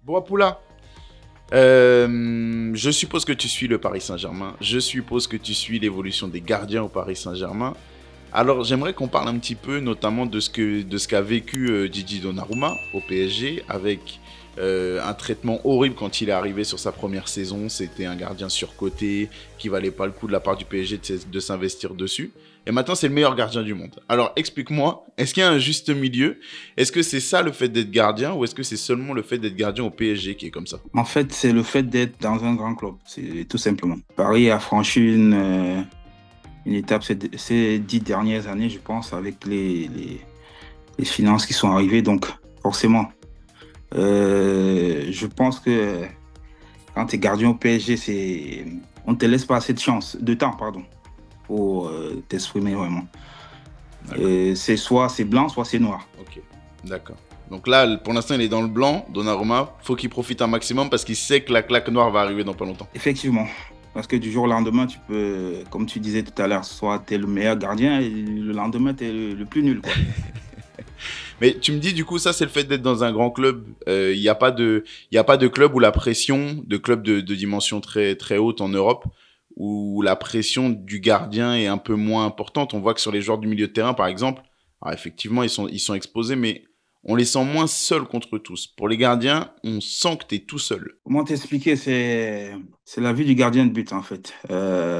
Boapula, je suppose que tu suis le Paris Saint-Germain. Je suppose que tu suis l'évolution des gardiens au Paris Saint-Germain. Alors, j'aimerais qu'on parle un petit peu, notamment de ce qu'a vécu Gigi Donnarumma au PSG, avec un traitement horrible quand il est arrivé sur sa première saison. C'était un gardien surcoté qui valait pas le coup de la part du PSG de s'investir dessus. Et maintenant, c'est le meilleur gardien du monde. Alors, explique-moi, est-ce qu'il y a un juste milieu? Est-ce que c'est ça le fait d'être gardien ou est-ce que c'est seulement le fait d'être gardien au PSG qui est comme ça? En fait, c'est le fait d'être dans un grand club, c'est tout simplement. Paris a franchi une étape ces 10 dernières années, je pense, avec les finances qui sont arrivées. Donc, forcément, je pense que quand tu es gardien au PSG, on ne te laisse pas assez de chance, de temps, pardon, pour t'exprimer vraiment. D'accord. C'est soit c'est blanc, soit c'est noir. Ok. D'accord. Donc là, pour l'instant, il est dans le blanc, Donnarumma. Faut qu'il profite un maximum parce qu'il sait que la claque noire va arriver dans pas longtemps. Effectivement. Parce que du jour au lendemain, tu peux, comme tu disais tout à l'heure, soit tu es le meilleur gardien et le lendemain, tu es le plus nul, quoi. Mais tu me dis, du coup, ça, c'est le fait d'être dans un grand club. Il n'y a pas de, il y a pas de club où la pression, de club de dimension très, très haute en Europe, où la pression du gardien est un peu moins importante. On voit que sur les joueurs du milieu de terrain, par exemple, alors effectivement, ils sont exposés, mais on les sent moins seuls contre tous. Pour les gardiens, on sent que tu es tout seul. Comment t'expliquer? C'est la vie du gardien de but, en fait.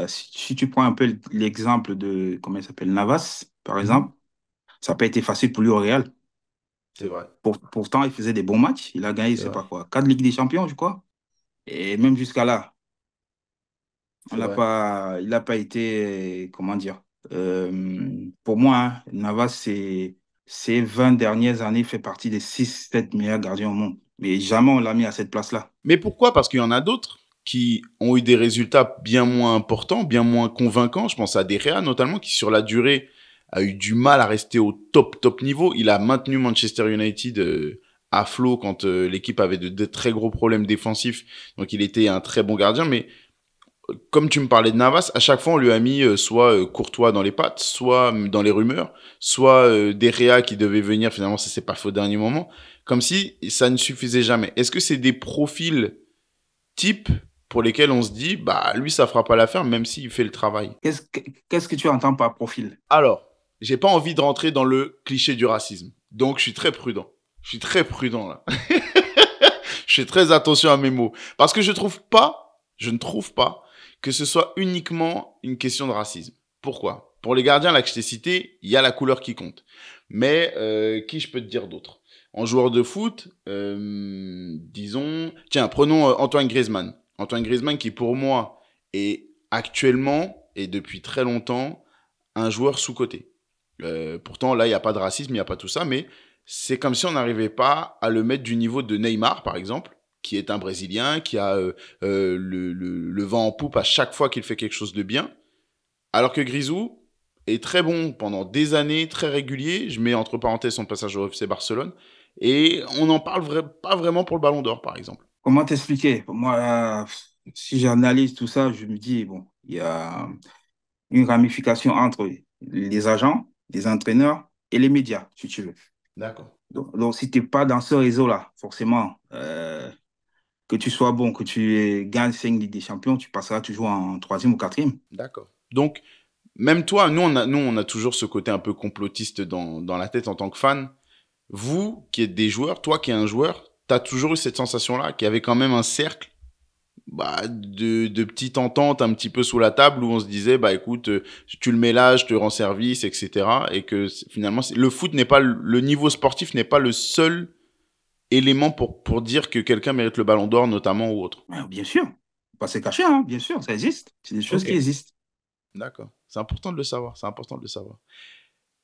Si tu prends un peu l'exemple de, comment il s'appelle, Navas, par Mhm. exemple, ça n'a pas été facile pour lui au Real. C'est vrai, Pourtant, il faisait des bons matchs. Il a gagné, je c'est sais vrai, pas quoi, 4 Ligues des Champions, je crois. Et même jusqu'à là, c'est vrai. il n'a pas été, comment dire, pour moi, hein, Navas, ces 20 dernières années, fait partie des 6 7 meilleurs gardiens au monde. Mais jamais on l'a mis à cette place-là. Mais pourquoi? Parce qu'il y en a d'autres qui ont eu des résultats bien moins importants, bien moins convaincants. Je pense à De Gea notamment, qui sur la durée a eu du mal à rester au top niveau. Il a maintenu Manchester United à flot quand l'équipe avait de très gros problèmes défensifs. Donc il était un très bon gardien. Mais comme tu me parlais de Navas, à chaque fois on lui a mis soit Courtois dans les pattes, soit dans les rumeurs, soit De Gea qui devait venir. Finalement, ça s'est pas fait au dernier moment. Comme si ça ne suffisait jamais. Est-ce que c'est des profils types pour lesquels on se dit, bah, lui, ça fera pas l'affaire, même s'il fait le travail. Qu'est-ce que tu entends par profil? Alors, j'ai pas envie de rentrer dans le cliché du racisme. Donc, je suis très prudent. Je suis très prudent, là. Je fais très attention à mes mots. Parce que je ne trouve pas que ce soit uniquement une question de racisme. Pourquoi? Pour les gardiens, là, que je t'ai cité, il y a la couleur qui compte. Mais, qui je peux te dire d'autre? En joueur de foot, disons, tiens, prenons Antoine Griezmann. Antoine Griezmann qui pour moi est actuellement et depuis très longtemps un joueur sous-coté. Pourtant là il n'y a pas de racisme, il n'y a pas tout ça, mais c'est comme si on n'arrivait pas à le mettre du niveau de Neymar par exemple, qui est un Brésilien, qui a le vent en poupe à chaque fois qu'il fait quelque chose de bien, alors que Grisou est très bon pendant des années, très régulier. Je mets entre parenthèses son passage au FC Barcelone. Et on n'en parle pas vraiment pour le Ballon d'Or, par exemple. Comment t'expliquer? Moi, si j'analyse tout ça, je me dis, bon, il y a une ramification entre les agents, les entraîneurs et les médias, si tu veux. D'accord. Donc, si tu n'es pas dans ce réseau-là, forcément, que tu sois bon, que tu gagnes 5 Ligues des Champions, tu passeras toujours en troisième ou quatrième. D'accord. Donc, même toi, nous, on a toujours ce côté un peu complotiste dans la tête en tant que fan. Vous, qui êtes des joueurs, toi qui es un joueur, t'as toujours eu cette sensation-là, qu'il y avait quand même un cercle bah, de petites ententes un petit peu sous la table où on se disait, bah écoute, tu le mets là, je te rends service, etc. Et que finalement, le foot n'est pas, le niveau sportif n'est pas le seul élément pour dire que quelqu'un mérite le ballon d'or, notamment ou autre. Ouais, bien sûr, pas se cacher, hein, bien sûr, ça existe. C'est des choses Ok, qui existent. d'accord. C'est important de le savoir, c'est important de le savoir.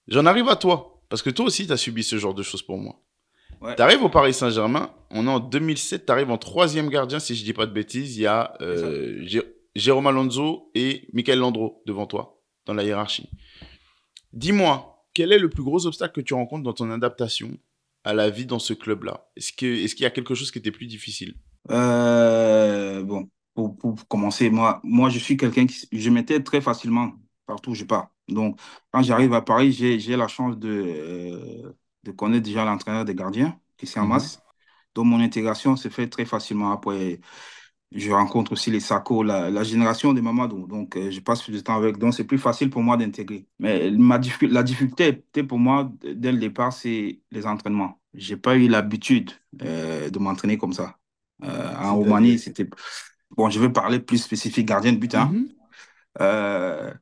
J'en arrive à toi, parce que toi aussi, tu as subi ce genre de choses pour moi. Ouais, T'arrives au Paris Saint-Germain, on est en 2007, t'arrives en troisième gardien, si je dis pas de bêtises, il y a c'est ça. Jérôme Alonso et Michael Landreau devant toi, dans la hiérarchie. Dis-moi, quel est le plus gros obstacle que tu rencontres dans ton adaptation à la vie dans ce club-là? Est-ce qu'il y a quelque chose qui était plus difficile? Bon, pour commencer, moi, je suis quelqu'un je m'étais très facilement partout où je pars. Donc, quand j'arrive à Paris, j'ai la chance de connaître déjà l'entraîneur des gardiens, Christian Mhm. Mas. Donc, mon intégration se fait très facilement. Après, je rencontre aussi les Sako, la génération des Mamadou. Donc, je passe plus de temps avec. Donc, c'est plus facile pour moi d'intégrer. Mais la difficulté était pour moi, dès le départ, c'est les entraînements. J'ai pas eu l'habitude de m'entraîner comme ça. En Roumanie, C'est-à-dire. c'était... Bon, je vais parler plus spécifique, gardien de but, hein. Mhm. Euh,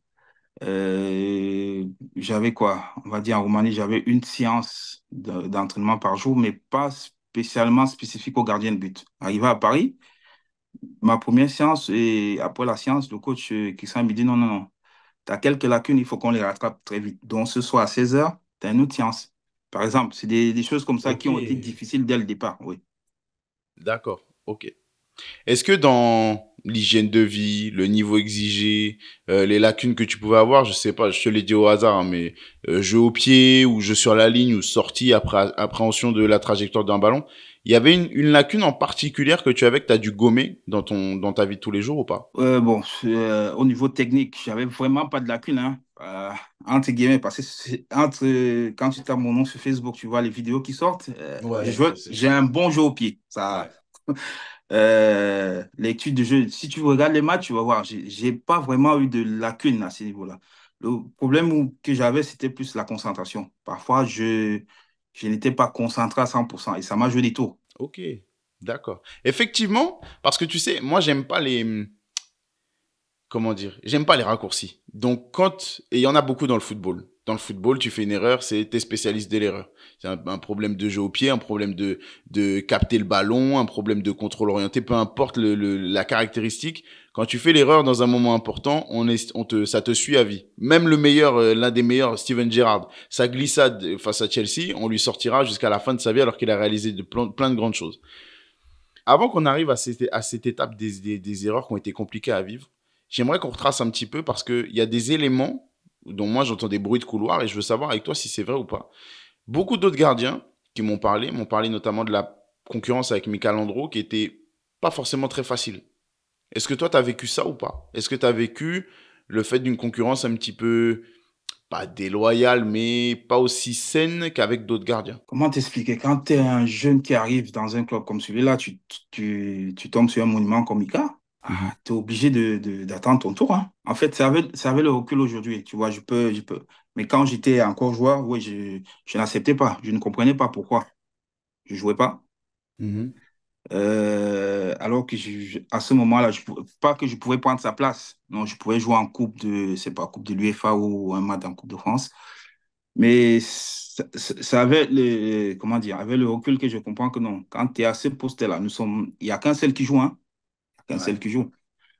J'avais quoi? On va dire en Roumanie, j'avais une séance d'entraînement par jour, mais pas spécialement spécifique au gardien de but. Arrivé à Paris, ma première séance et après la séance, le coach Christian me dit non, non, non, tu as quelques lacunes, il faut qu'on les rattrape très vite. Donc ce soir à 16 h, tu as une autre séance. Par exemple, c'est des choses comme ça Ok, qui ont été difficiles dès le départ, oui. d'accord, ok. Est-ce que dans l'hygiène de vie, le niveau exigé, les lacunes que tu pouvais avoir, je sais pas, je te l'ai dit au hasard, hein, mais jeu au pied ou jeu sur la ligne ou sortie après appréhension de la trajectoire d'un ballon, il y avait une lacune en particulier que tu avais que tu as dû gommer dans ta vie de tous les jours ou pas? Bon, au niveau technique, j'avais vraiment pas de lacune, hein. Entre guillemets, parce que quand tu tapes mon nom sur Facebook, tu vois les vidéos qui sortent. Ouais, je sais. J'ai un bon jeu au pied. Ça, Ouais. l'étude de jeu, si tu regardes les matchs, tu vas voir, j'ai pas vraiment eu de lacune à ce niveau-là. Le problème que j'avais, c'était plus la concentration. Parfois, je n'étais pas concentré à 100% et ça m'a joué des tours. Ok, d'accord. Effectivement, parce que tu sais, moi j'aime pas les, comment dire, j'aime pas les raccourcis. Donc et il y en a beaucoup dans le football. Dans le football, tu fais une erreur, t'es spécialiste de l'erreur. C'est un problème de jeu au pied, un problème de capter le ballon, un problème de contrôle orienté, peu importe la caractéristique. Quand tu fais l'erreur dans un moment important, ça te suit à vie. Même le meilleur, l'un des meilleurs, Steven Gerrard, sa glissade face à Chelsea, on lui sortira jusqu'à la fin de sa vie alors qu'il a réalisé plein de grandes choses. Avant qu'on arrive à cette étape des erreurs qui ont été compliquées à vivre, j'aimerais qu'on retrace un petit peu parce qu'il y a des éléments dont moi j'entends des bruits de couloir et je veux savoir avec toi si c'est vrai ou pas. Beaucoup d'autres gardiens qui m'ont parlé notamment de la concurrence avec Mika Landreau qui était pas forcément très facile. Est-ce que toi tu as vécu ça ou pas? Est-ce que tu as vécu le fait d'une concurrence un petit peu, pas déloyale, mais pas aussi saine qu'avec d'autres gardiens? Comment t'expliquer? Quand tu es un jeune qui arrive dans un club comme celui-là, tu tombes sur un monument comme Ika, Mhm. tu es obligé d'attendre ton tour, hein. En fait, ça avait le recul aujourd'hui. Tu vois, je peux. Mais quand j'étais encore joueur, oui, je n'acceptais pas. Je ne comprenais pas pourquoi je ne jouais pas. Mhm. Alors que à ce moment-là, pas que je pouvais prendre sa place. Non, je pouvais jouer en coupe c'est pas, coupe de l'UEFA ou un match en Coupe de France. Mais ça avait comment dire, avait le recul que je comprends que non. Quand tu es à ce poste-là, il n'y a qu'un seul qui joue, hein. Il y a qu'un seul Ouais. qui joue.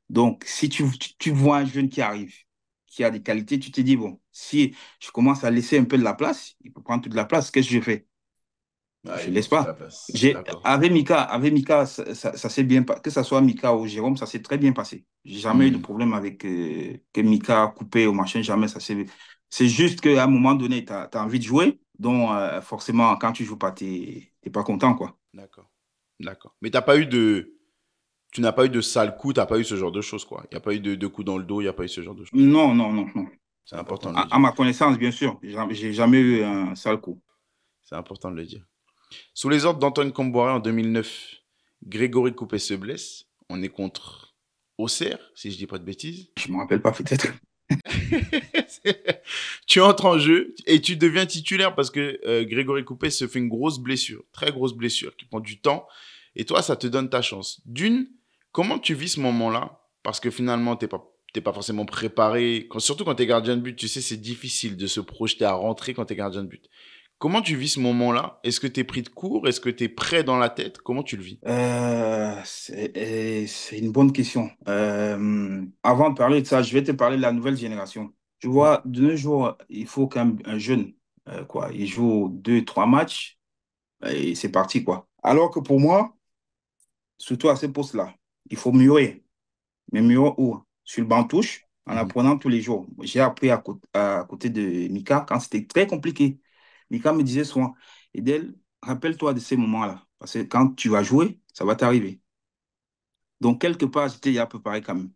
Donc, si tu vois un jeune qui arrive, qui a des qualités, tu te dis, bon, si je commence à laisser un peu de la place, il peut prendre toute la place, qu'est-ce que je fais? Ouais, Je il ne prend laisse toute la pas. place. D'accord. Avec Mika, ça s'est bien passé. Que ce soit Mika ou Jérôme, ça s'est très bien passé. J'ai jamais eu de Hmm. problème avec que Mika a coupé ou machin, jamais ça s'est. C'est juste qu'à un moment donné, tu as envie de jouer. Donc, forcément, quand tu joues pas, t'es pas content, quoi. D'accord. D'accord. Mais tu n'as pas eu de sale coup, t'as pas eu ce genre de choses, quoi. Il n'y a pas eu de coup dans le dos, il n'y a pas eu ce genre de choses. Non, non, non, non. C'est important de le À dire. ma connaissance, bien sûr, j'ai jamais eu un sale coup. C'est important de le dire. Sous les ordres d'Antoine Comboiré en 2009, Grégory Coupet se blesse. On est contre Auxerre, si je dis pas de bêtises. Je me rappelle pas, peut-être. Tu entres en jeu et tu deviens titulaire parce que Grégory Coupet se fait une grosse blessure, très grosse blessure, qui prend du temps. Et toi, ça te donne ta chance. D'une, comment tu vis ce moment-là? Parce que finalement, t'es pas forcément préparé. Surtout quand tu es gardien de but, tu sais, c'est difficile de se projeter à rentrer quand tu es gardien de but. Comment tu vis ce moment-là? Est-ce que tu es pris de court? Est-ce que tu es prêt dans la tête? Comment tu le vis? C'est une bonne question. Avant de parler de ça, je vais te parler de la nouvelle génération. Tu vois, de nos jours, il faut qu'un jeune, quoi, il joue deux, trois matchs et c'est parti, quoi. Alors que pour moi, surtout à ce poste-là, il faut mûrir. Mais mûrir où? Sur le banc touche, en Mhm. apprenant tous les jours. J'ai appris à côté de Mika quand c'était très compliqué. Mika me disait souvent, Edel, rappelle-toi de ces moments-là. Parce que quand tu vas jouer, ça va t'arriver. Donc, quelque part, j'étais à peu près quand même,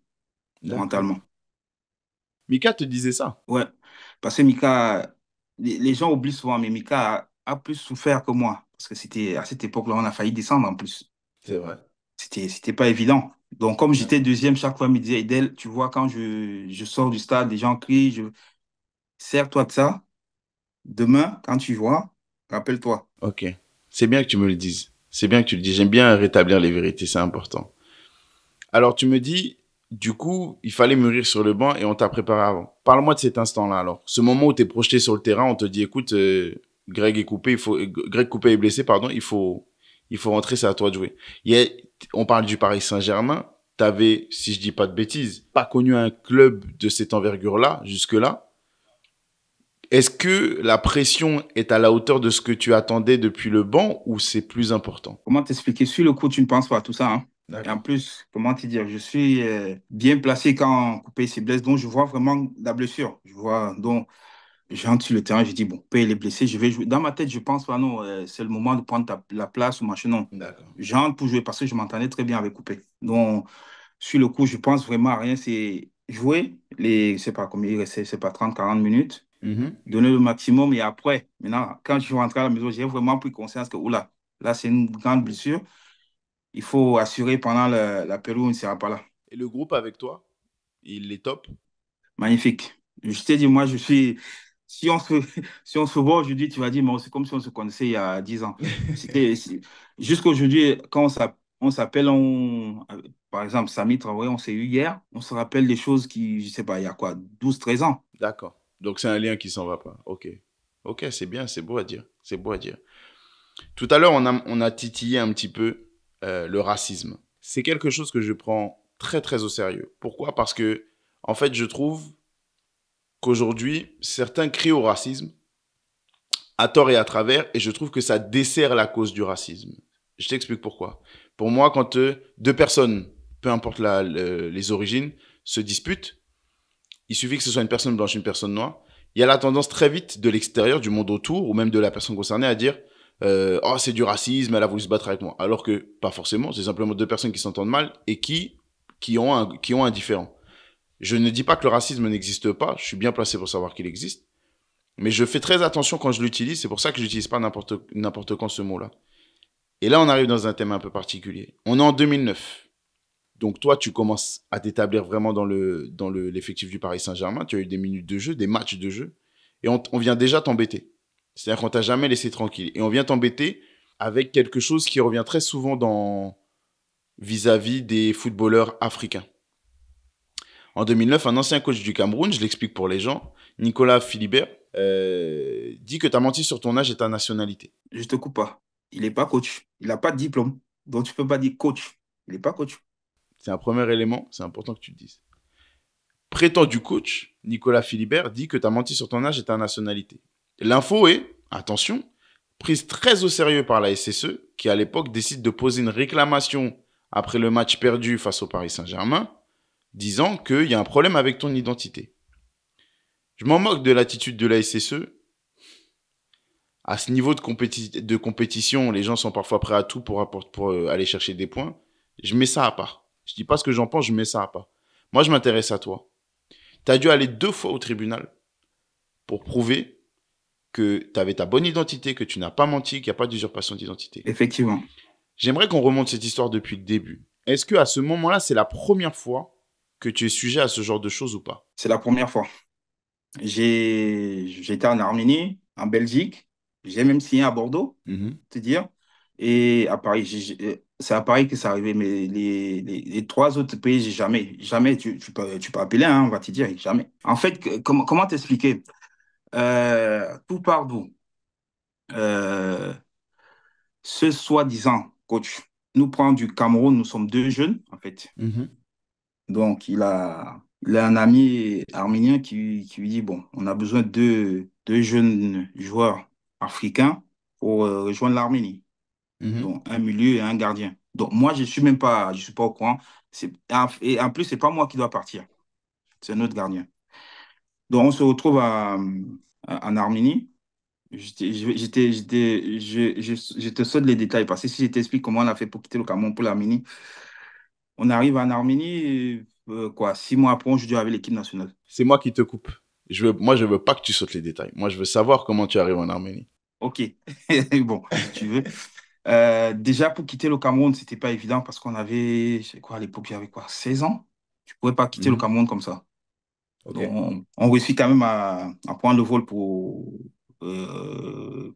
D'accord. mentalement. Mika te disait ça. Ouais. Parce que Mika, les gens oublient souvent, mais Mika a plus souffert que moi. Parce que c'était à cette époque-là, on a failli descendre en plus. C'est vrai. C'était pas évident. Donc, comme j'étais deuxième, chaque fois, il me disait, Edel, tu vois, quand je sors du stade, les gens crient, sers-toi de ça. Demain, quand tu vois, rappelle-toi. Ok. C'est bien que tu me le dises. C'est bien que tu le dis. J'aime bien rétablir les vérités, c'est important. Alors, tu me dis, du coup, il fallait mûrir sur le banc et on t'a préparé avant. Parle-moi de cet instant-là, alors. Ce moment où tu es projeté sur le terrain, on te dit, écoute, Greg Coupé est blessé, pardon, il faut rentrer, c'est à toi de jouer. On parle du Paris Saint-Germain. T'avais, si je dis pas de bêtises, pas connu un club de cette envergure-là, jusque-là. Est-ce que la pression est à la hauteur de ce que tu attendais depuis le banc ou c'est plus important? Comment t'expliquer? Sur le coup, tu ne penses pas à tout ça, hein. Et en D'accord. plus, comment te dire, je suis bien placé quand Coupé se blesse, donc je vois vraiment la blessure. Je vois, donc, j'entre sur le terrain, je dis, bon, Coupé, il est blessé, je vais jouer. Dans ma tête, je pense pas, non, c'est le moment de prendre la place ou machin, non. D'accord. J'entre pour jouer parce que je m'entendais très bien avec Coupé. Donc, sur le coup, je pense vraiment à rien, c'est jouer les, je sais pas combien il restait, c'est pas 30 40 minutes, Mhm. donner le maximum et après, maintenant, quand je suis rentré à la maison, j'ai vraiment pris conscience que, oula, là, c'est une grande blessure. Il faut assurer pendant la période où il ne sera pas là. Et le groupe avec toi, il est top? Magnifique. Je t'ai dit, moi, je suis. Si on se, si on se voit aujourd'hui, tu vas dire, mais c'est comme si on se connaissait il y a 10 ans. Jusqu'à aujourd'hui, quand on s'appelle, par exemple, Samy Traoré, on s'est eu hier, on se rappelle des choses qui, je sais pas, il y a quoi, 12 13 ans. D'accord. Donc c'est un lien qui s'en va pas. Ok. Ok, c'est bien, c'est beau à dire. C'est beau à dire. Tout à l'heure, on a titillé un petit peu le racisme. C'est quelque chose que je prends très très au sérieux. Pourquoi? Parce que, en fait, je trouve qu'aujourd'hui, certains crient au racisme, à tort et à travers, et je trouve que ça dessert la cause du racisme. Je t'explique pourquoi. Pour moi, quand deux personnes, peu importe les origines, se disputent, il suffit que ce soit une personne blanche, une personne noire, il y a la tendance très vite de l'extérieur, du monde autour, ou même de la personne concernée, à dire oh, c'est du racisme, elle a voulu se battre avec moi. Alors que, pas forcément, c'est simplement deux personnes qui s'entendent mal et qui ont un différent. Je ne dis pas que le racisme n'existe pas, je suis bien placé pour savoir qu'il existe, mais je fais très attention quand je l'utilise, c'est pour ça que je n'utilise pas n'importe quand ce mot-là. Et là, on arrive dans un thème un peu particulier. On est en 2009. Donc toi, tu commences à t'établir vraiment l'effectif du Paris Saint-Germain. Tu as eu des minutes de jeu, des matchs de jeu. Et on vient déjà t'embêter. C'est-à-dire qu'on t'a jamais laissé tranquille. Et on vient t'embêter avec quelque chose qui revient très souvent vis-à-vis des footballeurs africains. En 2009, un ancien coach du Cameroun, je l'explique pour les gens, Nicolas Philibert, dit que tu as menti sur ton âge et ta nationalité. Je te coupe pas. Il n'est pas coach. Il n'a pas de diplôme. Donc, tu ne peux pas dire coach. Il n'est pas coach. C'est un premier élément, c'est important que tu le dises. Prétendu coach, Nicolas Philibert, dit que tu as menti sur ton âge et ta nationalité. L'info est, attention, prise très au sérieux par la SSE, qui à l'époque décide de poser une réclamation après le match perdu face au Paris Saint-Germain, disant qu'il y a un problème avec ton identité. Je m'en moque de l'attitude de la SSE. À ce niveau de compétition, les gens sont parfois prêts à tout pour aller chercher des points. Je mets ça à part. Je dis pas ce que j'en pense, je mets ça à part. Moi, je m'intéresse à toi. Tu as dû aller 2 fois au tribunal pour prouver que tu avais ta bonne identité, que tu n'as pas menti, qu'il n'y a pas d'usurpation d'identité. Effectivement. J'aimerais qu'on remonte cette histoire depuis le début. Est-ce que à ce moment-là, c'est la première fois que tu es sujet à ce genre de choses ou pas? C'est la première fois. J'étais en Arménie, en Belgique. J'ai même signé à Bordeaux, Mhm. te dire. Et à Paris, c'est à Paris que c'est arrivé. Mais les trois autres pays, j'ai jamais. Jamais, tu peux appeler, hein, on va te dire, jamais. En fait, comment t'expliquer? Tout part d'où? Euh, Ce soi-disant coach nous prend du Cameroun, nous sommes deux jeunes, en fait. Mhm. Donc, il a un ami arménien qui lui dit, bon, on a besoin de deux jeunes joueurs africains pour rejoindre l'Arménie. Mhm. Donc, un milieu et un gardien. Donc, moi, je suis pas au courant. Et en plus, c'est pas moi qui dois partir. C'est un autre gardien. Donc, on se retrouve en Arménie. Je te saute les détails parce que si je t'explique comment on a fait pour quitter le Cameroun pour l'Arménie, on arrive en Arménie, quoi, 6 mois après, on joue avec l'équipe nationale. C'est moi qui te coupe. Moi, je veux pas que tu sautes les détails. Moi, je veux savoir comment tu arrives en Arménie. Ok. Bon, si tu veux. Déjà, pour quitter le Cameroun, c'était pas évident parce qu'on avait, je sais quoi, à l'époque, j'avais quoi, 16 ans? Tu pouvais pas quitter le Mhm. Cameroun comme ça. Ok. Donc, on réussit quand même à prendre le vol pour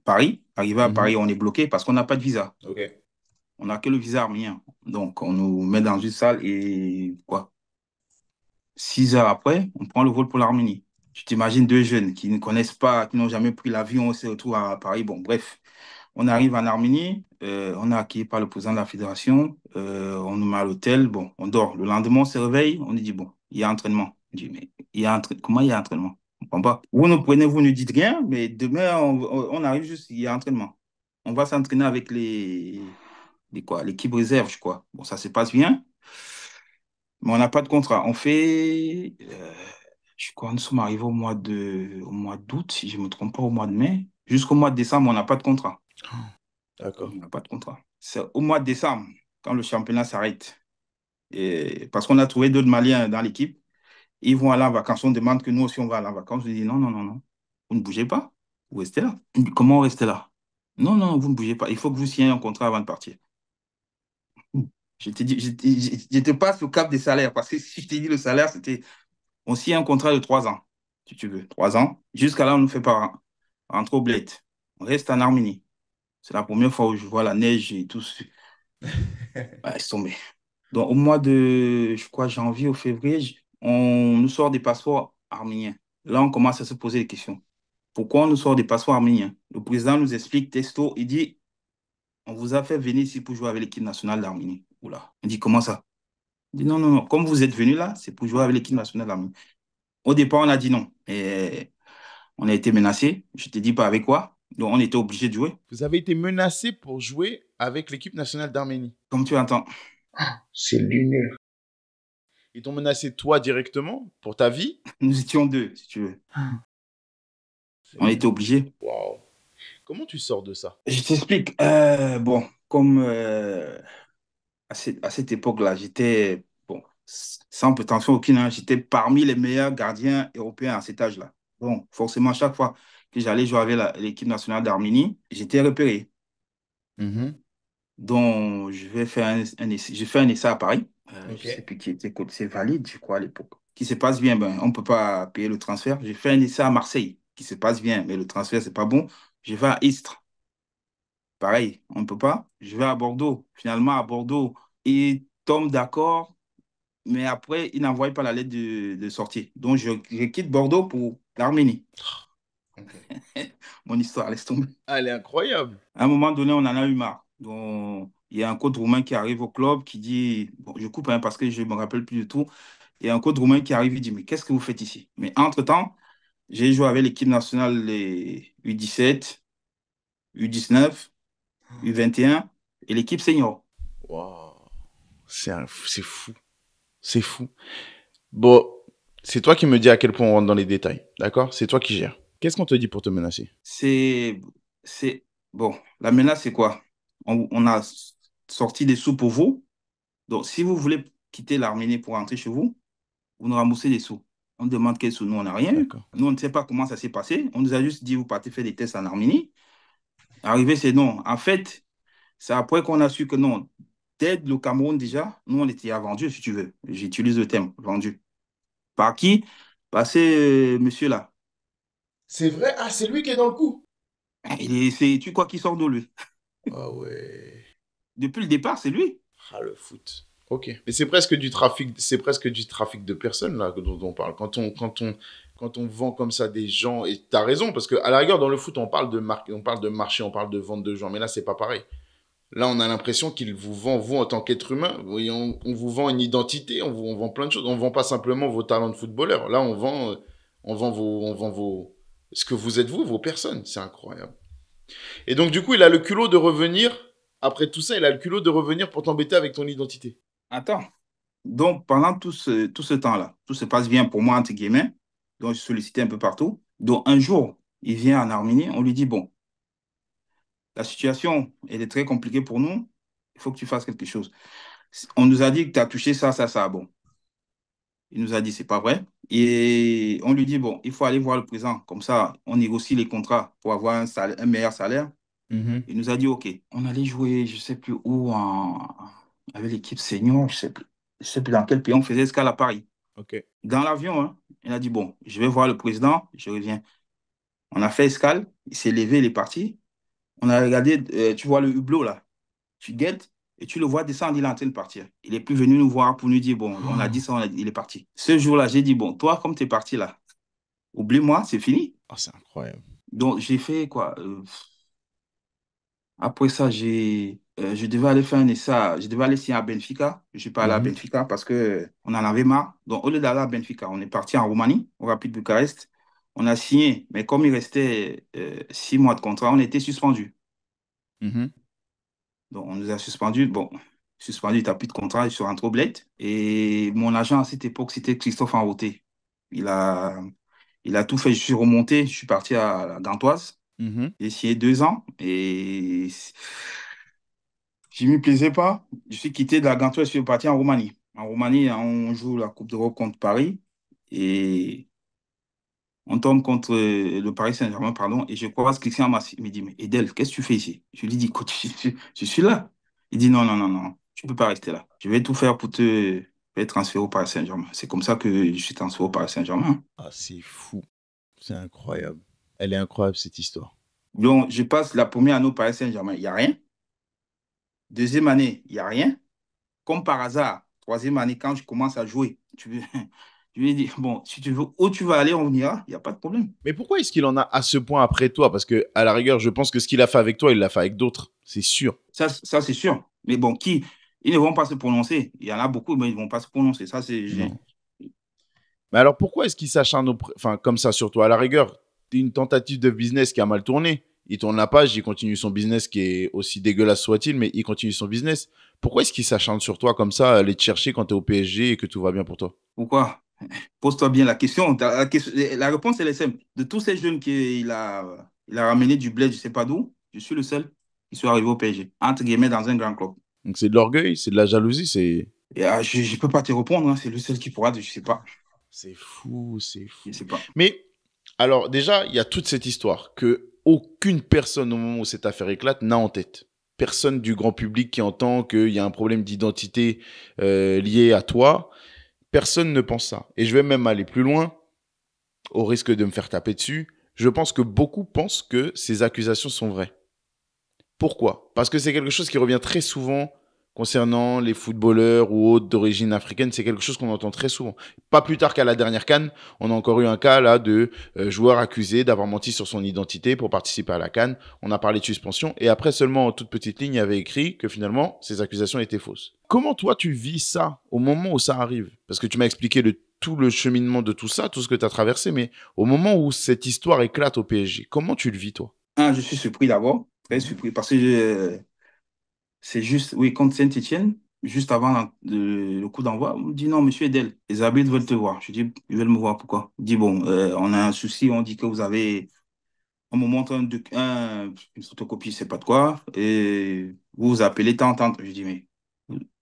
Paris. Arrivé à Paris, Mhm. on est bloqué parce qu'on n'a pas de visa. Ok. On n'a que le visa arménien. Donc, on nous met dans une salle et quoi, 6 heures après, on prend le vol pour l'Arménie. Tu t'imagines deux jeunes qui ne connaissent pas, qui n'ont jamais pris l'avion, on se retrouve à Paris. Bon, bref, on arrive en Arménie, on est accueilli par le président de la fédération, on nous met à l'hôtel, bon, on dort. Le lendemain, on se réveille, on nous dit, bon, il y a entraînement. On dit, mais comment il y a entraînement? On comprend pas. Vous nous prenez, vous ne dites rien, mais demain, on arrive juste, il y a entraînement. On va s'entraîner avec l'équipe réserve, je crois. Bon, ça se passe bien. Mais on n'a pas de contrat. Je crois, nous sommes arrivés au mois d'août, si je ne me trompe pas, au mois de mai. Jusqu'au mois de décembre, on n'a pas de contrat. On D'accord. n'a pas de contrat. C'est au mois de décembre, quand le championnat s'arrête. Et parce qu'on a trouvé d'autres Maliens dans l'équipe. Ils vont aller en vacances. On demande que nous aussi, on va aller en vacances. Je dis non, non, non, non. Vous ne bougez pas. Vous restez là. Il dit, comment on reste là? Non, non, vous ne bougez pas. Il faut que vous signiez un contrat avant de partir. Je te passe au cap des salaires parce que si je t'ai dit le salaire, c'était on signe un contrat de 3 ans, si tu veux. 3 ans. Jusqu'à là, on ne fait pas rentrer au bled. On reste en Arménie. C'est la première fois où je vois la neige et tout. Ouais, laisse tomber. Donc, au mois de, je crois, janvier ou février, on nous sort des passeports arméniens. Là, on commence à se poser des questions. Pourquoi on nous sort des passeports arméniens? Le président nous explique, texto, il dit, on vous a fait venir ici pour jouer avec l'équipe nationale d'Arménie. Oula. Il dit, comment ça? Il dit, non, non, non. Comme vous êtes venu là, c'est pour jouer avec l'équipe nationale d'Arménie. Au départ, on a dit non. Et on a été menacé. Je ne te dis pas avec quoi. Donc, on était obligé de jouer. Vous avez été menacé pour jouer avec l'équipe nationale d'Arménie. Comme tu entends, C'est lunaire. Ils t'ont menacé toi directement pour ta vie. nous étions deux, si tu veux. On C'est... était obligés. Waouh. Comment tu sors de ça? Je t'explique. Bon, comme à cette époque-là, j'étais, bon, sans prétention aucune, hein, j'étais parmi les meilleurs gardiens européens à cet âge-là. Bon, forcément, chaque fois que j'allais jouer avec l'équipe nationale d'Arménie, j'étais repéré. Mhm. Donc, je vais faire un essai. J'ai fait un essai à Paris. Je Ok. ne sais plus qui était côté, c'est valide, je crois, à l'époque. Qui se passe bien, ben, on ne peut pas payer le transfert. J'ai fait un essai à Marseille, qui se passe bien, mais le transfert, c'est pas bon. Je vais à Istres. Pareil, on ne peut pas. Je vais à Bordeaux. Finalement, à Bordeaux, ils tombent d'accord, mais après, ils n'envoient pas la lettre de sortie. Donc, je quitte Bordeaux pour l'Arménie. Ok. Mon histoire, laisse tomber. Ah, elle est incroyable. À un moment donné, on en a eu marre. Donc, il y a un coach roumain qui arrive au club qui dit, bon, je coupe hein, parce que je ne me rappelle plus du tout. Il y a un coach roumain qui arrive, il dit, mais qu'est-ce que vous faites ici? Mais entre-temps, j'ai joué avec l'équipe nationale les U17, U19, U21 et l'équipe senior. Waouh. C'est fou. C'est fou. Bon, c'est toi qui me dis à quel point on rentre dans les détails. D'accord? C'est toi qui gères. Qu'est-ce qu'on te dit pour te menacer? C'est, bon, la menace, c'est quoi? On a sorti des sous pour vous. Donc, si vous voulez quitter l'Arménie pour rentrer chez vous, vous nous remboursez des sous. On demande quels sous. Nous, on n'a rien eu. D'accord. Nous, on ne sait pas comment ça s'est passé. On nous a juste dit, vous partez faire des tests en Arménie. Arrivé, c'est non. En fait, c'est après qu'on a su que non. Dès le Cameroun, déjà, nous, on était vendu, si tu veux. J'utilise le terme, vendu. Par qui? Par ce monsieur-là. C'est vrai? Ah, c'est lui qui est dans le coup. Tu crois qu'il sort de lui? Ah ouais. Depuis le départ, c'est lui. Ah, le foot. Ok. Mais c'est presque du trafic, c'est presque du trafic de personnes là dont on parle. Quand on vend comme ça des gens, et t'as raison, parce que à la rigueur dans le foot on parle de marque, on parle de marché, on parle de vente de gens, mais là c'est pas pareil. Là on a l'impression qu'il vous vend vous en tant qu'être humain. Oui, on vous vend une identité, on vend plein de choses. On vend pas simplement vos talents de footballeur. Là on vend ce que vous êtes vous, vos personnes. C'est incroyable. Et donc du coup il a le culot de revenir. Après tout ça, il a le culot de revenir pour t'embêter avec ton identité. Attends. Donc, pendant tout ce temps-là, tout se passe bien pour moi, entre guillemets. Donc, je suis sollicité un peu partout. Donc, un jour, il vient en Arménie, on lui dit, bon, la situation, elle est très compliquée pour nous, il faut que tu fasses quelque chose. On nous a dit que tu as touché ça, ça, ça. Bon, il nous a dit, c'est pas vrai. Et on lui dit, bon, il faut aller voir le président. Comme ça, on négocie les contrats pour avoir un meilleur salaire. Mhm. Il nous a dit, OK. On allait jouer, je ne sais plus où, avec l'équipe senior, je sais plus dans quel pays. On faisait escale à Paris. Ok. Dans l'avion, hein, il a dit, bon, je vais voir le président, je reviens. On a fait escale, il s'est levé, il est parti. On a regardé, tu vois le hublot là, tu guettes et tu le vois descendre, il est en train de partir. Il est plus venu nous voir pour nous dire, bon, on a dit ça, il est parti. Ce jour-là, j'ai dit, bon, toi, comme tu es parti là, oublie-moi, c'est fini. Ah, c'est incroyable. Donc, j'ai fait quoi? Après ça, je devais aller faire un essai, je devais aller signer à Benfica. Je suis pas allé à Mhm. Benfica parce que on en avait marre. Donc, au lieu d'aller à Benfica, on est parti en Roumanie, au Rapid Bucarest. On a signé, mais comme il restait 6 mois de contrat, on était suspendu. Mhm. Donc, on nous a suspendu. Bon, suspendu, tu n'as plus de contrat, je suis rentré au Bled. Et mon agent à cette époque, c'était Christophe Enroté. Il a, il a tout fait. Je suis remonté, je suis parti à la Gantoise. Mhm. J'ai signé 2 ans et je ne m'y plaisais pas. Je suis quitté de la Gantoise, je suis parti en Roumanie. En Roumanie, on joue la Coupe d'Europe contre Paris et on tombe contre le Paris Saint-Germain, pardon, et je croise Christian Massi. Il me dit, mais Edel, qu'est-ce que tu fais ici? Je lui dis, écoute, je suis là. Il dit, non, non, non, non, tu ne peux pas rester là. Je vais tout faire pour te faire transférer au Paris Saint-Germain. C'est comme ça que je suis transféré au Paris Saint-Germain. Ah, c'est fou. C'est incroyable. Elle est incroyable, cette histoire. Donc, je passe la première année au Paris Saint-Germain, il n'y a rien. Deuxième année, il n'y a rien. Comme par hasard, troisième année, quand je commence à jouer, je lui ai dit, bon, si tu veux, où tu vas aller, on ira, il n'y a pas de problème. Mais pourquoi est-ce qu'il en a à ce point après toi? Parce que, à la rigueur, je pense que ce qu'il a fait avec toi, il l'a fait avec d'autres. C'est sûr. Ça c'est sûr. Mais bon, ils ne vont pas se prononcer. Il y en a beaucoup, mais ils ne vont pas se prononcer. Ça, c'est. Non. Mais alors, pourquoi est-ce qu'il s'acharne enfin, comme ça sur toi? À la rigueur, t'es une tentative de business qui a mal tourné. Il tourne la page, il continue son business qui est aussi dégueulasse soit-il, mais il continue son business. Pourquoi est-ce qu'il s'acharne sur toi comme ça, aller te chercher quand t'es au PSG et que tout va bien pour toi? Pourquoi? Pose-toi bien la question. La réponse, elle est simple. De tous ces jeunes il a ramené du bled, je ne sais pas d'où, je suis le seul qui soit arrivé au PSG, entre guillemets, dans un grand club. Donc c'est de l'orgueil, c'est de la jalousie, Et, je ne peux pas te répondre, hein. C'est le seul qui pourra, je ne sais pas. c'est fou, c'est Je fou. sais pas. Mais alors déjà, il y a toute cette histoire que aucune personne au moment où cette affaire éclate n'a en tête. Personne du grand public qui entend qu'il y a un problème d'identité lié à toi. Personne ne pense ça. Et je vais même aller plus loin, au risque de me faire taper dessus. Je pense que beaucoup pensent que ces accusations sont vraies. Pourquoi? Parce que c'est quelque chose qui revient très souvent concernant les footballeurs ou autres d'origine africaine. C'est quelque chose qu'on entend très souvent. Pas plus tard qu'à la dernière CAN, on a encore eu un cas là de joueur accusé d'avoir menti sur son identité pour participer à la CAN. On a parlé de suspension et après seulement en toute petite ligne, il y avait écrit que finalement ces accusations étaient fausses. Comment toi tu vis ça au moment où ça arrive? Parce que tu m'as expliqué tout le cheminement de tout ça, tout ce que tu as traversé, mais au moment où cette histoire éclate au PSG, comment tu le vis toi? Ah, je suis surpris d'abord, très surpris, parce que c'est juste, oui, contre Saint-Étienne, juste avant le coup d'envoi, on me dit non, monsieur Edel, les arbitres veulent te voir. Je dis, ils veulent me voir, pourquoi? Il dit, bon, on a un souci, on dit que on me montre une photocopie, je sais pas de quoi, et vous vous appelez tant. Je dis, mais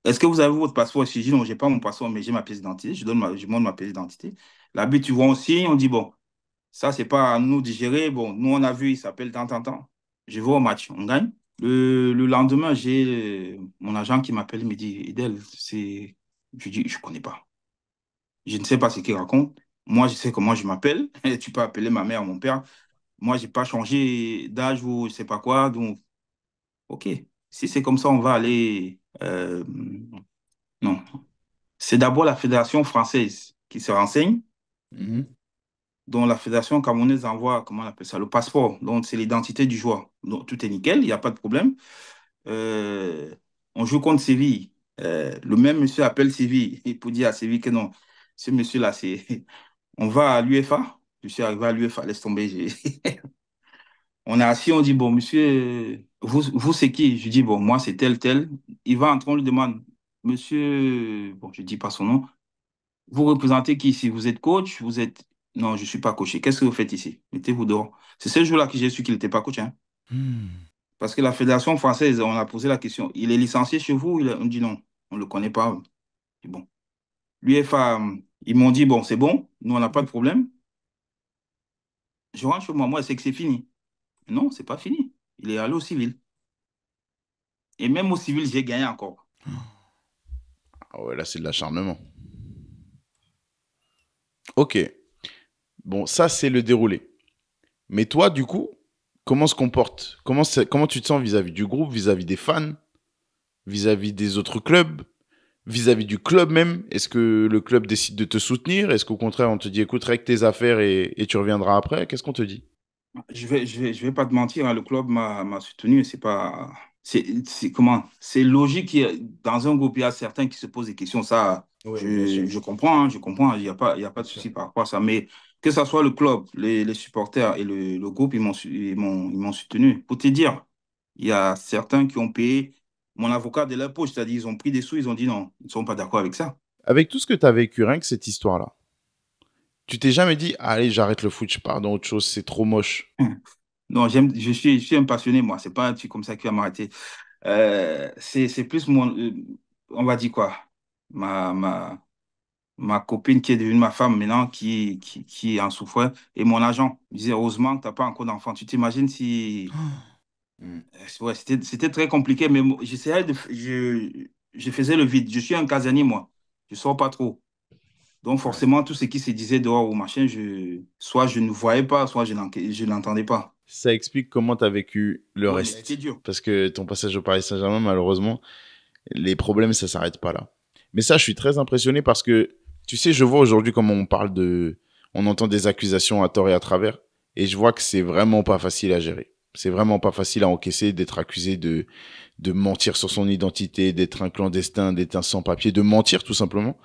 est-ce que vous avez votre passeport? Je dis, non, j'ai pas mon passeport, mais j'ai ma pièce d'identité. Je montre ma pièce d'identité. L'arbitre, tu vois aussi, on dit, bon, ça, c'est pas à nous de gérer. Bon, nous, on a vu, il s'appelle tant. Je vais au match, on gagne. Le lendemain, j'ai mon agent qui m'appelle, il me dit, Edel, c'est. Je dis, je connais pas. Je ne sais pas ce qu'il raconte. Moi, je sais comment je m'appelle. Tu peux appeler ma mère, mon père. Moi, j'ai pas changé d'âge ou je sais pas quoi. Donc, OK. Si c'est comme ça, on va aller. Non. C'est d'abord la Fédération française qui se renseigne, Mhm. dont la Fédération camerounaise envoie, comment on appelle ça, le passeport. Donc, c'est l'identité du joueur. Donc, tout est nickel, il n'y a pas de problème. Euh, on joue contre Séville. Le même monsieur appelle Séville et pour dire à Séville que non, ce monsieur-là, c'est. On va à l'UEFA. Je suis arrivé à l'UEFA, laisse tomber. On est assis, on dit, bon, monsieur, vous c'est qui? Je dis, bon, moi, c'est tel. Il va entrer, on lui demande, monsieur, bon, je dis pas son nom, vous représentez qui ici? Vous êtes coach? Vous êtes. Non, je ne suis pas coach. Qu'est-ce que vous faites ici? Mettez-vous dehors. C'est ce jour-là que j'ai su qu'il n'était pas coach, hein. Hmm. Parce que la Fédération française, on a posé la question, il est licencié chez vous? On dit non, on ne le connaît pas. Je dis, bon. L'UEFA Ils m'ont dit, bon, c'est bon, nous, on n'a pas de problème. Je rentre chez moi, moi, c'est que c'est fini. Non, c'est pas fini. Il est allé au civil. Et même au civil, j'ai gagné encore. Ah ouais, là, c'est de l'acharnement. Ok. Bon, ça, c'est le déroulé. Mais toi, du coup, comment se comporte comment tu te sens vis-à-vis du groupe, vis-à-vis des fans, vis-à-vis des autres clubs, vis-à-vis du club même? Est-ce que le club décide de te soutenir? Est-ce qu'au contraire, on te dit, écoute, règle tes affaires et tu reviendras après? Qu'est-ce qu'on te dit? Je vais pas te mentir, hein, le club m'a soutenu. C'est pas, comment? C'est logique. Dans un groupe, il y a certains qui se posent des questions. Ça, Oui, bien sûr. je comprends, hein, je comprends. Il y a pas Bien de sûr. souci par rapport à ça. Mais que ce soit le club, les supporters et le groupe, ils m'ont soutenu. Pour te dire, il y a certains qui ont payé mon avocat de leur poche. C'est-à-dire, ils ont pris des sous, ils ont dit non, ils ne sont pas d'accord avec ça. Avec tout ce que tu as vécu, rien que cette histoire-là, tu t'es jamais dit, allez, j'arrête le foot, je pars dans autre chose, c'est trop moche. Non, je suis un passionné, moi. C'est pas un truc comme ça qui va m'arrêter. C'est plus on va dire quoi, ma, ma, ma copine qui est devenue ma femme maintenant, qui en souffrait, et mon agent. Il disait, heureusement que tu n'as pas encore d'enfant. Tu t'imagines si... Hmm. Ouais, c'était très compliqué, mais j'essayais je faisais le vide. Je suis un casanier, moi. Je sors pas trop. Donc Ouais. forcément, tout ce qui se disait dehors ou machin, soit je ne voyais pas, soit je n'entendais pas. Ça explique comment tu as vécu le Ouais, mais c'était reste. dur. Parce que ton passage au Paris Saint-Germain, malheureusement, les problèmes, ça s'arrête pas là. Mais ça, je suis très impressionné parce que, tu sais, je vois aujourd'hui comment on parle de... On entend des accusations à tort et à travers. Et je vois que c'est vraiment pas facile à gérer. C'est vraiment pas facile à encaisser d'être accusé de mentir sur son identité, d'être un clandestin, d'être un sans-papier, de mentir tout simplement.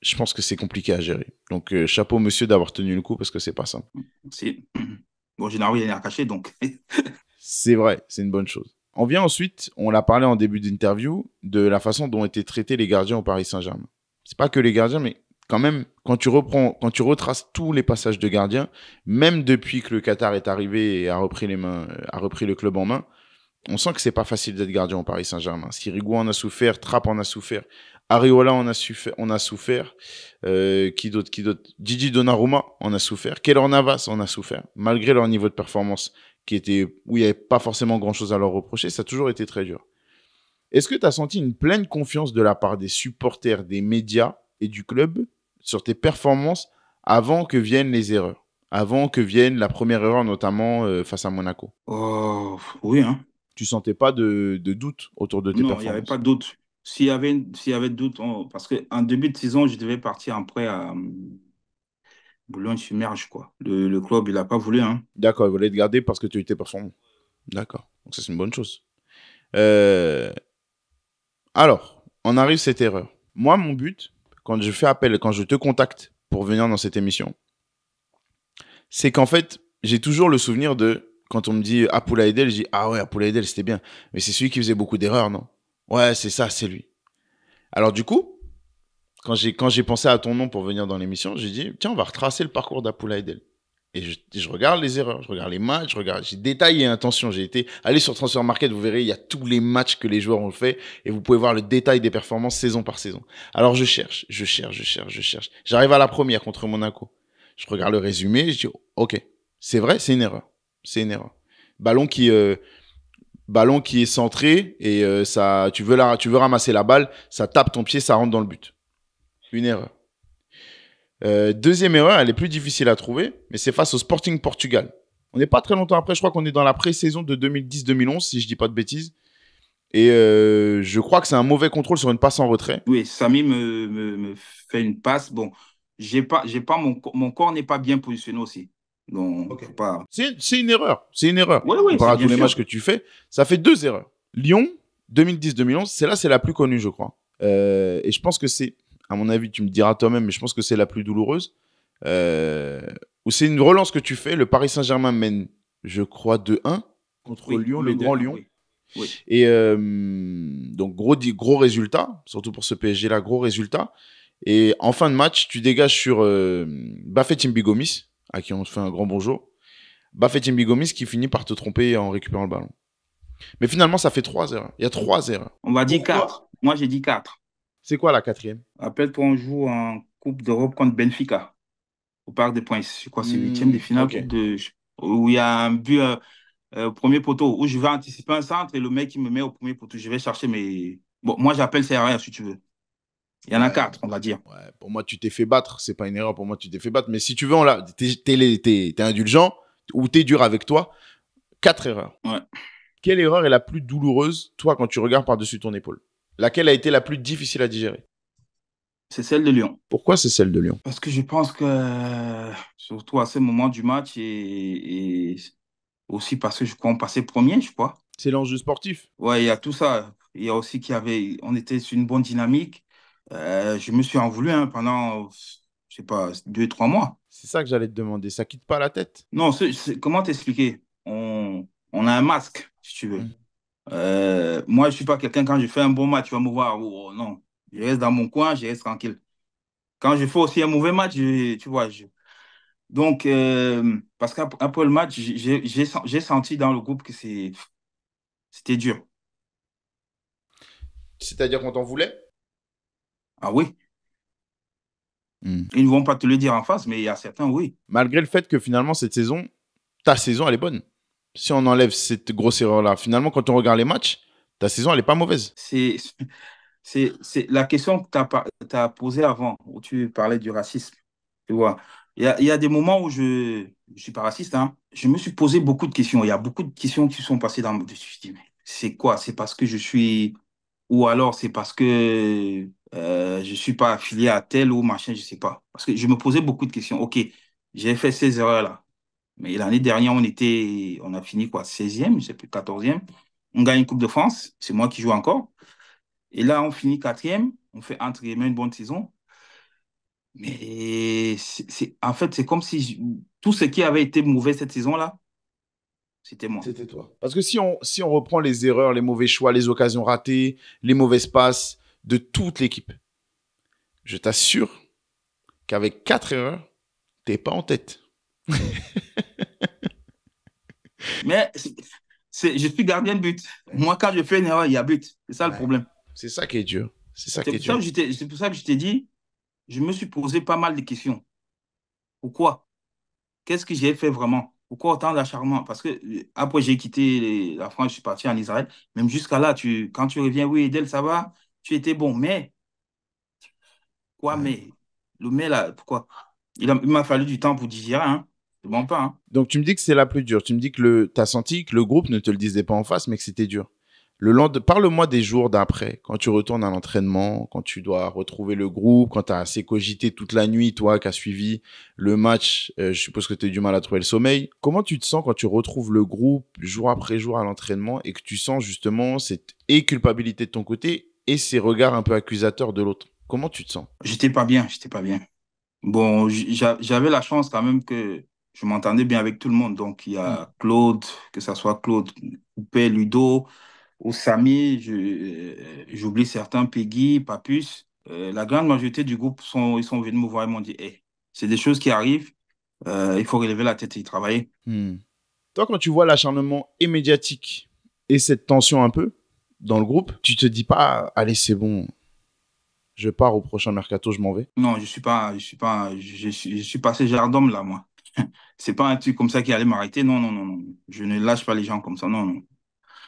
Je pense que c'est compliqué à gérer. Donc, chapeau monsieur d'avoir tenu le coup parce que c'est pas simple. C'est... Bon, je n'ai rien à cacher, donc. C'est vrai, c'est une bonne chose. On vient ensuite, on l'a parlé en début d'interview, de la façon dont étaient traités les gardiens au Paris Saint-Germain. C'est pas que les gardiens, mais quand même, quand tu retraces tous les passages de gardiens, même depuis que le Qatar est arrivé et a repris les mains, a repris le club en main, on sent que c'est pas facile d'être gardien au Paris Saint-Germain. Sirigu en a souffert, Trapp en a souffert, Areola en a souffert, qui d'autre, Gigi Donnarumma en a souffert, Keylor Navas en a souffert, malgré leur niveau de performance où il n'y avait pas forcément grand-chose à leur reprocher, ça a toujours été très dur. Est-ce que tu as senti une pleine confiance de la part des supporters, des médias et du club sur tes performances avant que viennent les erreurs, avant que vienne la première erreur, notamment face à Monaco? Oh, oui, hein. Tu sentais pas de doute autour de tes Non, il n'y avait pas performances? de doute. S'il y avait de doute, parce qu'en début de saison, je devais partir en prêt à Boulogne-sur-Mer, quoi. Le club, il n'a pas voulu, hein. D'accord, ils voulaient te garder parce que tu étais performant. D'accord, donc ça c'est une bonne chose. Euh, Alors, on arrive à cette erreur. Moi, mon but, quand je fais appel, quand je te contacte pour venir dans cette émission, c'est qu'en fait, j'ai toujours le souvenir de quand on me dit Apoula Edel, je dis ah ouais, Apoula Edel, c'était bien. Mais c'est celui qui faisait beaucoup d'erreurs, non? Ouais, c'est ça, c'est lui. Alors du coup, quand j'ai pensé à ton nom pour venir dans l'émission, j'ai dit tiens, on va retracer le parcours d'Apoula Edel. Et je regarde les erreurs, je regarde les matchs, j'ai détaillé, attention, j'ai été, allez sur Transfer Market, vous verrez, il y a tous les matchs que les joueurs ont fait, et vous pouvez voir le détail des performances saison par saison. Alors je cherche, je cherche. J'arrive à la première contre Monaco. Je regarde le résumé, je dis, ok, c'est vrai, c'est une erreur. C'est une erreur. Ballon qui, euh, ballon qui est centré, et ça, tu veux ramasser la balle, ça tape ton pied, ça rentre dans le but. Une erreur. Deuxième erreur, elle est plus difficile à trouver, mais c'est face au Sporting Portugal. On n'est pas très longtemps après, je crois qu'on est dans la pré-saison de 2010-2011, si je dis pas de bêtises. Et je crois que c'est un mauvais contrôle sur une passe en retrait. Oui, Samy me fait une passe. Bon, mon corps n'est pas bien positionné aussi. Donc, Ok. faut pas. C'est une erreur. C'est une erreur. Oui, oui, c'est Comparé à tous bien les matchs sûr. que tu fais, ça fait deux erreurs. Lyon, 2010-2011, celle-là, c'est la plus connue, je crois. Et je pense que c'est, à mon avis, tu me diras toi-même, mais je pense que c'est la plus douloureuse. Euh, Où c'est une relance que tu fais. Le Paris Saint-Germain mène, je crois, 2-1 contre Oui, Lyon, on le met deux Grand 1 Lyon. oui. Oui. Et donc, gros résultat, surtout pour ce PSG-là, gros résultat. Et en fin de match, tu dégages sur Bafet Gomis, à qui on te fait un grand bonjour. Bafet Gomis qui finit par te tromper en récupérant le ballon. Mais finalement, ça fait trois erreurs. Il y a trois erreurs. On va dire Pourquoi? 4. Moi, j'ai dit 4. C'est quoi la quatrième? Après, toi, on joue en Coupe d'Europe contre Benfica, au Parc des Princes. Je crois que c'est huitième de finale, Ok. coupe où il y a un but au premier poteau, où je vais anticiper un centre et le mec, il me met au premier poteau. Je vais chercher mes... Bon, moi, j'appelle CRR si tu veux. Il y en a Ouais. quatre, on va dire. Ouais. Pour moi, tu t'es fait battre. C'est pas une erreur. Pour moi, tu t'es fait battre. Mais si tu veux, t'es indulgent ou t'es dur avec toi. 4 erreurs. Ouais. Quelle erreur est la plus douloureuse, toi, quand tu regardes par-dessus ton épaule? Laquelle a été la plus difficile à digérer? C'est celle de Lyon. Pourquoi c'est celle de Lyon? Parce que je pense que, surtout à ce moment du match, et aussi parce que je crois qu'on passait premier, je crois. C'est l'enjeu sportif. Ouais, il y a tout ça. Il y a aussi on était sur une bonne dynamique. Je me suis en voulu hein, pendant, je sais pas, 2, 3 mois. C'est ça que j'allais te demander. Ça quitte pas la tête. Non, comment t'expliquer? On a un masque, si tu veux. Mm. Moi, je suis pas quelqu'un, quand je fais un bon match, tu vas me voir. Oh, oh, non, je reste dans mon coin, je reste tranquille. Quand je fais aussi un mauvais match, tu vois, donc, parce qu'après le match, j'ai senti dans le groupe que c'était dur. C'est-à-dire qu'on t'en voulait? Ah oui, Mm. ils ne vont pas te le dire en face, mais il y a certains, oui. Malgré le fait que finalement, cette saison, ta saison, elle est bonne. Si on enlève cette grosse erreur-là, finalement, quand on regarde les matchs, ta saison, elle est pas mauvaise. C'est la question que tu as posée avant, où tu parlais du racisme. Tu vois, il y a des moments où je ne suis pas raciste, hein. Je me suis posé beaucoup de questions. Il y a beaucoup de questions qui sont passées dans... Je me suis dit, mais c'est quoi? C'est parce que je suis... Ou alors c'est parce que je ne suis pas affilié à tel ou machin, je ne sais pas. Parce que je me posais beaucoup de questions. OK, j'ai fait ces erreurs-là. Mais l'année dernière, on a fini quoi, 16e, je sais plus, 14e. On gagne une Coupe de France, c'est moi qui joue encore. Et là, on finit 4e, on fait entre guillemets une bonne saison. Mais en fait, c'est comme si tout ce qui avait été mauvais cette saison-là, c'était moi. C'était toi. Parce que si on reprend les erreurs, les mauvais choix, les occasions ratées, les mauvaises passes de toute l'équipe, je t'assure qu'avec 4 erreurs, t'es pas en tête. Mais je suis gardien de but. Moi, quand je fais une erreur, il y a but. C'est ça le Ouais. problème. C'est ça qui est dur. C'est ça C'est qui est pour ça dur. que c'est pour ça que je t'ai dit, je me suis posé pas mal de questions. Pourquoi? Qu'est-ce que j'ai fait vraiment? Pourquoi autant d'acharnement? Parce que après, j'ai quitté la France, je suis parti en Israël. Même jusqu'à là, quand tu reviens, oui, Edel, ça va, tu étais bon. Mais, quoi, Ouais. mais? Le mais là, pourquoi? Il m'a fallu du temps pour digérer, hein. C'est bon pas, hein. Donc tu me dis que c'est la plus dure. Tu me dis que t'as senti que le groupe ne te le disait pas en face, mais que c'était dur. Parle-moi des jours d'après, quand tu retournes à l'entraînement, quand tu dois retrouver le groupe, quand tu as assez cogité toute la nuit, toi qui as suivi le match, je suppose que tu as eu du mal à trouver le sommeil. Comment tu te sens quand tu retrouves le groupe jour après jour à l'entraînement et que tu sens justement cette culpabilité de ton côté et ces regards un peu accusateurs de l'autre? Comment tu te sens? J'étais pas bien, j'étais pas bien. Bon, j'avais la chance quand même que je m'entendais bien avec tout le monde. Donc, il y Hmm. a Claude, que ce soit Claude Coupé, Ludo, ou Samy, j'oublie certains, Peggy, Papus. La grande majorité du groupe, ils sont venus me voir et m'ont dit, hey, c'est des choses qui arrivent, il faut relever la tête et y travailler. Hmm. Toi, quand tu vois l'acharnement médiatique et cette tension un peu dans le groupe, tu te dis pas, allez, c'est bon, je pars au prochain mercato, je m'en vais. Non, je suis passé gendarme là, moi. C'est pas un truc comme ça qui allait m'arrêter. Non, non, non, non. Je ne lâche pas les gens comme ça. Non, non.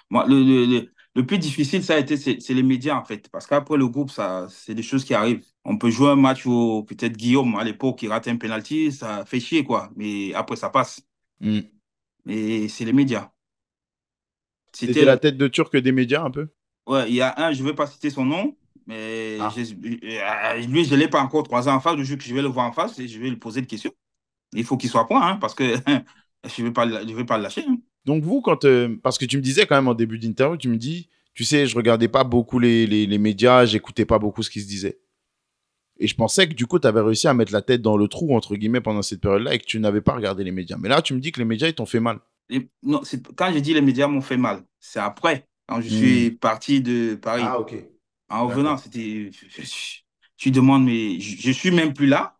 Moi, le plus difficile, ça a été, c'est les médias, en fait. Parce qu'après le groupe, ça, c'est des choses qui arrivent. On peut jouer un match où peut-être Guillaume, à l'époque, il rate un penalty, ça fait chier, quoi. Mais après, ça passe. Hmm. Mais c'est les médias. T'étais C'était, la tête de turc des médias un peu. ouais, il y a un, je ne vais pas citer son nom, mais Ah. lui, je ne l'ai pas encore 3 ans en face. Le jour que je vais le voir en face, et je vais lui poser des questions. Il faut qu'il soit point, hein, parce que je vais pas le lâcher, hein. Donc vous, parce que tu me disais quand même en début d'interview, tu me dis, tu sais, je regardais pas beaucoup les médias, j'écoutais pas beaucoup ce qui se disait. Et je pensais que du coup, tu avais réussi à mettre la tête dans le trou, entre guillemets, pendant cette période-là et que tu n'avais pas regardé les médias. Mais là, tu me dis que les médias, ils t'ont fait mal. Non, quand je dis les médias m'ont fait mal, c'est après, quand je suis Hmm. parti de Ah, Paris. ok. En revenant, D'accord. c'était. Tu demandes, mais je suis même plus là.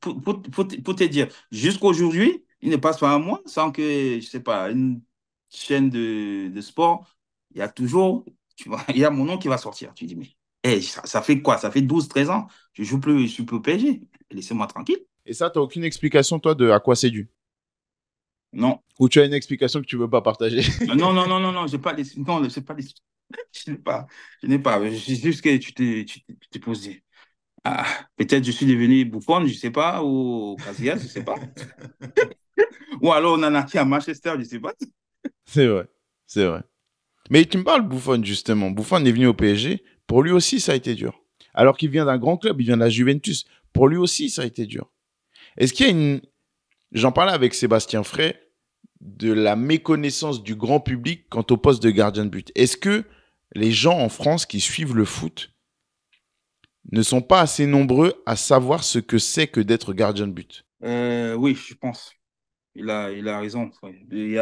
Pour te dire, jusqu'aujourd'hui, il ne passe pas un mois sans que, je sais pas, une chaîne de sport, il y a toujours, tu vois, il y a mon nom qui va sortir. Tu dis, mais. Ça fait quoi? Ça fait 12, 13 ans. Je suis plus au PSG. Laissez-moi tranquille. Et ça, tu n'as aucune explication, toi, de à quoi c'est dû? Non. Ou tu as une explication que tu ne veux pas partager? Non, non, non, non, non, j'ai pas les. Non, c'est pas les. Je n'ai pas. Je n'ai pas. C'est juste que tu t'es posé. Ah, peut-être je suis devenu Buffon, je ne sais pas, ou Casillas, je ne sais pas. Ou alors on en a qui à Manchester, je ne sais pas. C'est vrai, c'est vrai. Mais tu me parles Buffon, justement. Buffon est venu au PSG. Pour lui aussi, ça a été dur. Alors qu'il vient d'un grand club, il vient de la Juventus. Pour lui aussi, ça a été dur. Est-ce qu'il y a une... J'en parlais avec Sébastien Frey de la méconnaissance du grand public quant au poste de gardien de but. Est-ce que les gens en France qui suivent le foot ne sont pas assez nombreux à savoir ce que c'est que d'être gardien de but? Oui, je pense. Il a raison. Ouais. Il y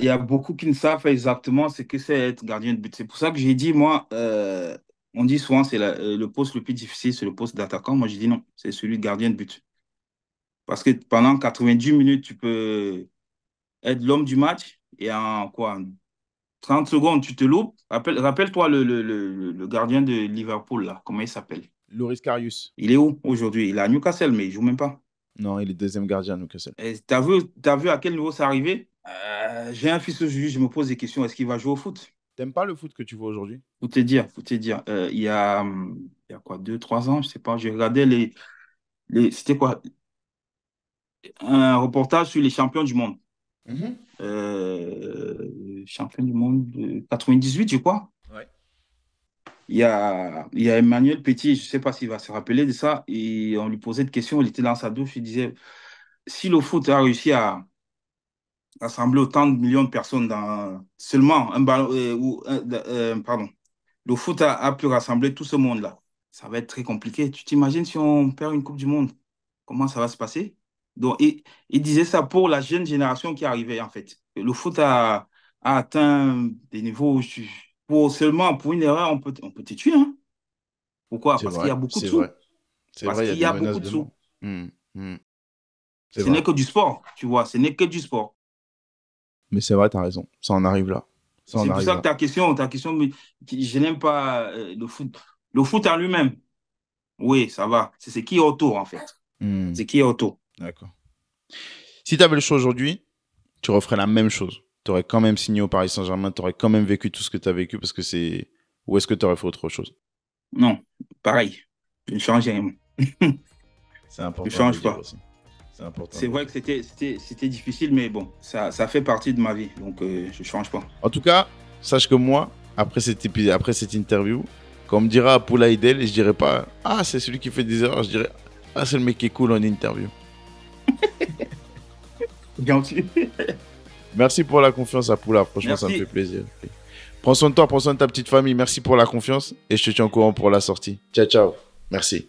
a beaucoup qui ne savent pas exactement ce que c'est être gardien de but. C'est pour ça que j'ai dit, moi, on dit souvent c'est le poste le plus difficile, c'est le poste d'attaquant. Moi, j'ai dit non, c'est celui de gardien de but. Parce que pendant 90 minutes, tu peux être l'homme du match et en quoi, en 30 secondes, tu te loupes. Rappelle-toi le gardien de Liverpool, là, comment il s'appelle? Loris Karius. Il est où aujourd'hui? Il est à Newcastle, mais il joue même pas. Non, il est deuxième gardien à Newcastle. Et t'as vu à quel niveau c'est arrivé? J'ai un fils aujourd'hui, je me pose des questions. Est-ce qu'il va jouer au foot? T'aimes pas le foot que tu vois aujourd'hui? Faut te dire. Il y a quoi, 2, 3 ans, je sais pas, j'ai regardé c'était quoi? Un reportage sur les champions du monde. Champion du monde de 98, je crois. Ouais. Il y a Emmanuel Petit, je ne sais pas s'il va se rappeler de ça, et on lui posait des questions, il était dans sa douche, il disait, si le foot a réussi à rassembler autant de millions de personnes dans seulement un ballon, pardon, le foot a pu rassembler tout ce monde-là, ça va être très compliqué. Tu t'imagines si on perd une Coupe du Monde, comment ça va se passer? Donc, il disait ça pour la jeune génération qui arrivait, en fait. Le foot a atteint des niveaux où pour une erreur, on peut te tuer, hein. Pourquoi? C'est Parce qu'il y vrai, a beaucoup de c'est sous. vrai. C'est Parce vrai, il y a qu'il y des a beaucoup menaces de de sous. mort. Hmm. C'est Ce vrai. n'est que du sport, tu vois. Ce n'est que du sport. Mais c'est vrai, t'as raison. Ça en arrive là. Ça en C'est pour arrive ça que là. ta question, je n'aime pas le foot. Le foot en lui-même, oui, ça va. C'est ce qui est autour, en fait. Hmm. C'est ce qui est autour. D'accord. Si tu avais le choix aujourd'hui, tu referais la même chose. Tu aurais quand même signé au Paris Saint-Germain, tu aurais quand même vécu tout ce que tu as vécu parce que c'est... Ou est-ce que tu aurais fait autre chose? Non, pareil. Je ne change rien. C'est Je ne important de le change dire pas. aussi. C'est important C'est de le vrai dire. que c'était difficile, mais bon, ça fait partie de ma vie. Donc, je ne change pas. En tout cas, sache que moi, après cette interview, quand on me dira Poula Idel, je dirais pas « Ah, c'est celui qui fait des erreurs », je dirais « Ah, c'est le mec qui est cool en interview ». Gentil. Merci pour la confiance à Poula, franchement, ça me Merci. fait plaisir. Prends soin de toi, prends soin de ta petite famille, merci pour la confiance et je te tiens au courant pour la sortie. Ciao, ciao. Merci.